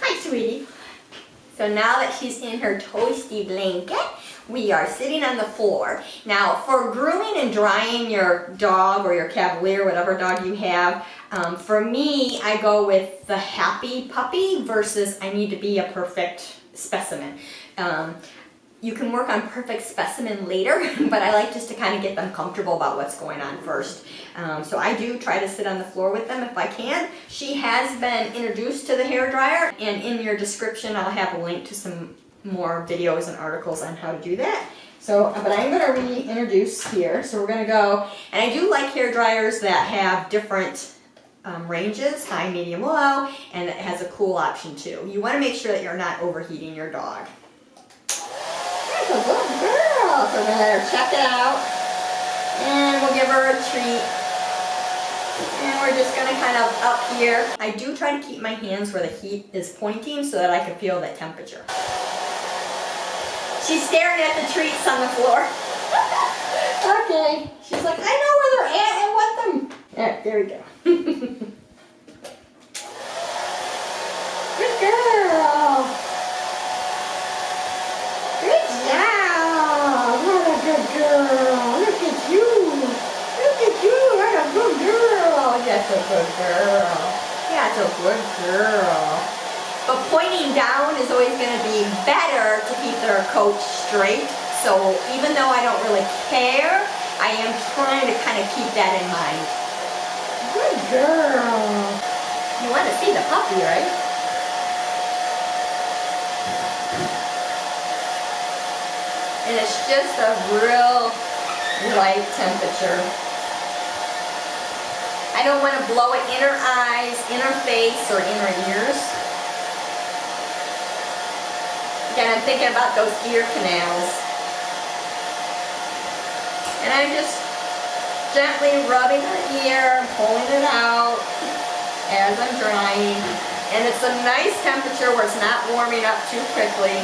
Hi, sweetie. So now that she's in her toasty blanket, we are sitting on the floor. Now, for grooming and drying your dog or your Cavalier, whatever dog you have, for me, I go with the happy puppy versus I need to be a perfect specimen. You can work on perfect specimen later, but I like just to kind of get them comfortable about what's going on first. So I do try to sit on the floor with them if I can. She has been introduced to the hairdryer, and in your description I'll have a link to some more videos and articles on how to do that. So, but I'm going to reintroduce here. So we're going to go, and I do like hairdryers that have different ranges, high, medium, low, and it has a cool option too. You want to make sure that you're not overheating your dog. That's a good girl. So we're going to let her check it out, and we'll give her a treat. And we're just going to kind of up here. I do try to keep my hands where the heat is pointing so that I can feel the temperature. She's staring at the treats on the floor. Okay. She's like, I know where they're at. I want them. Yeah, there we go. Good girl. Good job. What a good girl. Look at you. Look at you. What a good girl. That's a good girl. That's a good girl. But pointing down is always going to be better to keep their coat straight. So even though I don't really care, I am trying to kind of keep that in mind. Good girl. You want to see the puppy, right? And it's just a real light temperature. I don't want to blow it in her eyes, in her face, or in her ears. Again, I'm thinking about those ear canals. And I'm just gently rubbing her ear, pulling it out as I'm drying. And it's a nice temperature where it's not warming up too quickly.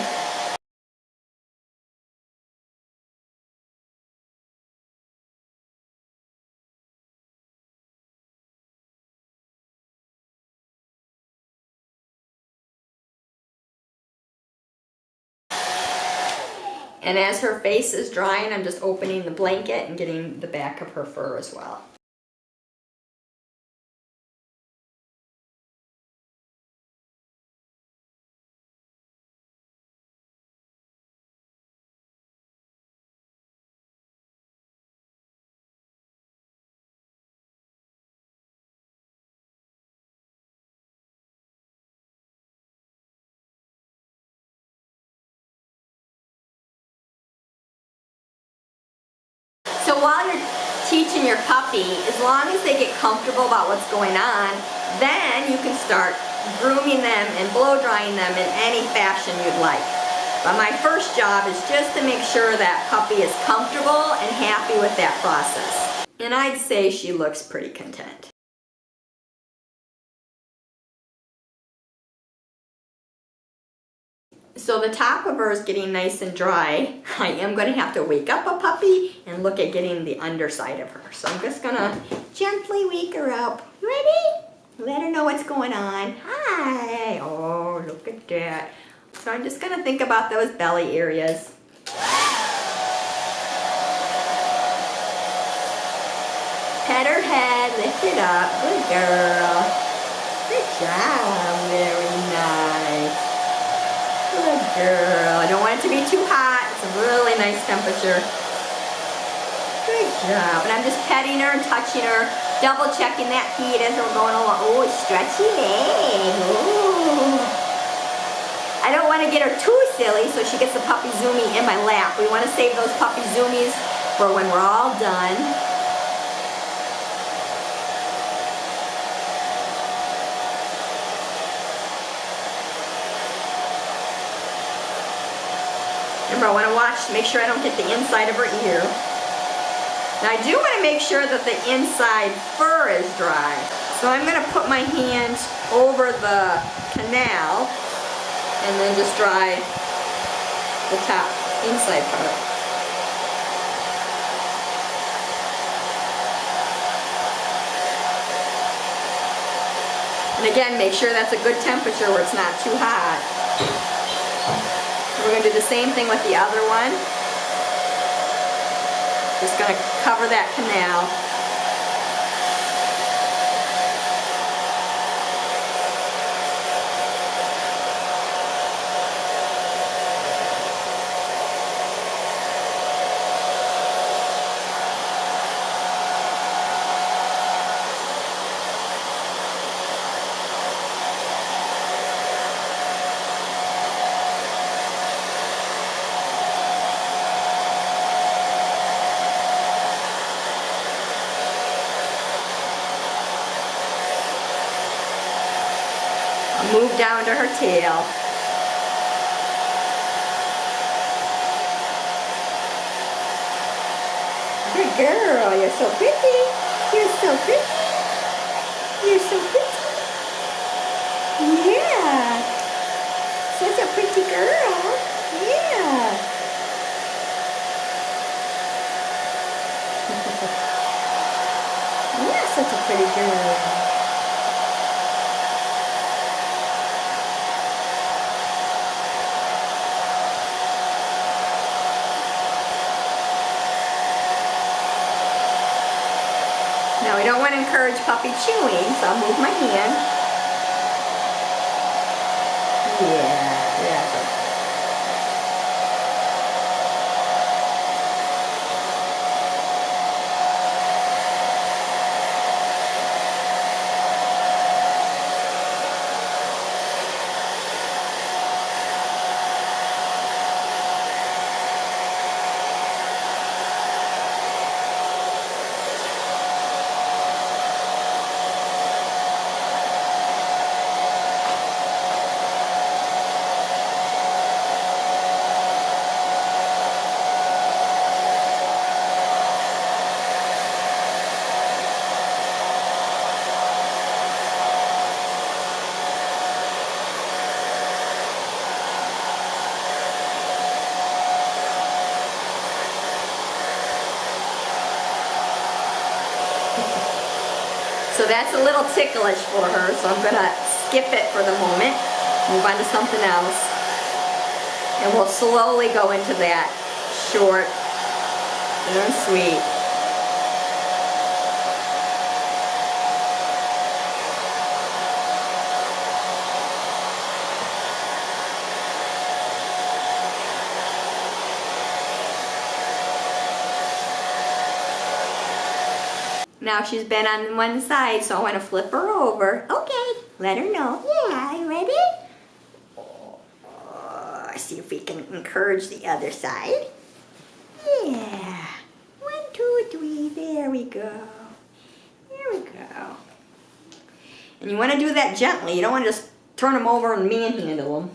And as her face is drying, I'm just opening the blanket and getting the back of her fur as well. So while you're teaching your puppy, as long as they get comfortable about what's going on, then you can start grooming them and blow drying them in any fashion you'd like. But my first job is just to make sure that puppy is comfortable and happy with that process. And I'd say she looks pretty content. So the top of her is getting nice and dry. I am going to have to wake up a puppy and look at getting the underside of her. So I'm just going to gently wake her up. Ready? Let her know what's going on. Hi. Oh, look at that. So I'm just going to think about those belly areas. Pet her head, lift it up. Good girl. Good job. Very nice. Good girl. I don't want it to be too hot. It's a really nice temperature. Good job. And I'm just petting her and touching her, double checking that heat as we're going along. Oh, stretchy leg. Ooh. I don't want to get her too silly so she gets the puppy zoomie in my lap. We want to save those puppy zoomies for when we're all done. Remember, I want to watch, make sure I don't hit the inside of her ear. Now I do want to make sure that the inside fur is dry. So I'm going to put my hand over the canal and then just dry the top inside part. And again, make sure that's a good temperature where it's not too hot. We're going to do the same thing with the other one. Just going to cover that canal. Move down to her tail. Good girl, you're so pretty. You're so pretty. You're so pretty. Yeah. Such a pretty girl. Yeah. You're such a pretty girl. Now we don't want to encourage puppy chewing, so I'll move my hand. Yeah. So that's a little ticklish for her, so I'm going to skip it for the moment, move on to something else, and we'll slowly go into that short and sweet. Now she's been on one side, so I want to flip her over. Okay, let her know. Yeah, you ready? See if we can encourage the other side. Yeah. 1, 2, 3. There we go. There we go. And you want to do that gently. You don't want to just turn them over and manhandle them.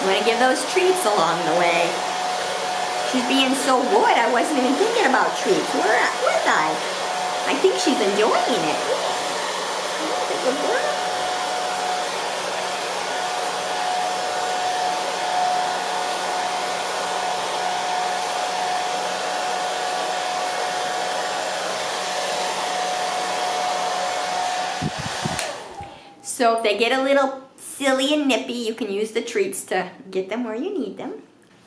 You want to give those treats along the way. She's being so good, I wasn't even thinking about treats. Where was I? I think she's enjoying it. That's a good girl. So if they get a little silly and nippy, you can use the treats to get them where you need them.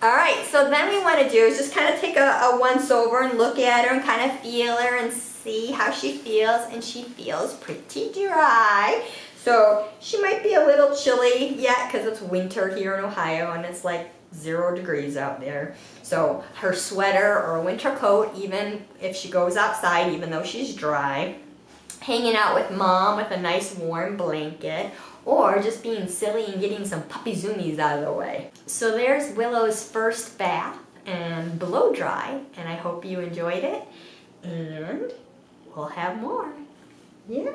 Alright, so then we want to do is just kind of take a once over and look at her and kind of feel her and see how she feels. And she feels pretty dry. So she might be a little chilly yet because it's winter here in Ohio and it's like 0 degrees out there. So her sweater or a winter coat, even if she goes outside, even though she's dry, hanging out with mom with a nice warm blanket, or just being silly and getting some puppy zoomies out of the way. So there's Willow's first bath and blow dry, and I hope you enjoyed it, and we'll have more. Yeah?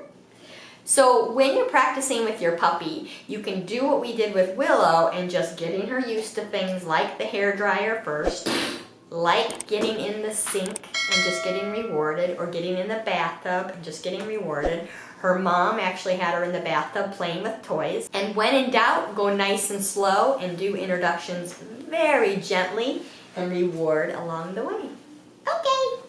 So when you're practicing with your puppy, you can do what we did with Willow and just getting her used to things like the hair dryer first, like getting in the sink and just getting rewarded, or getting in the bathtub and just getting rewarded. Her mom actually had her in the bathtub playing with toys. And when in doubt, go nice and slow and do introductions very gently and reward along the way. Okay.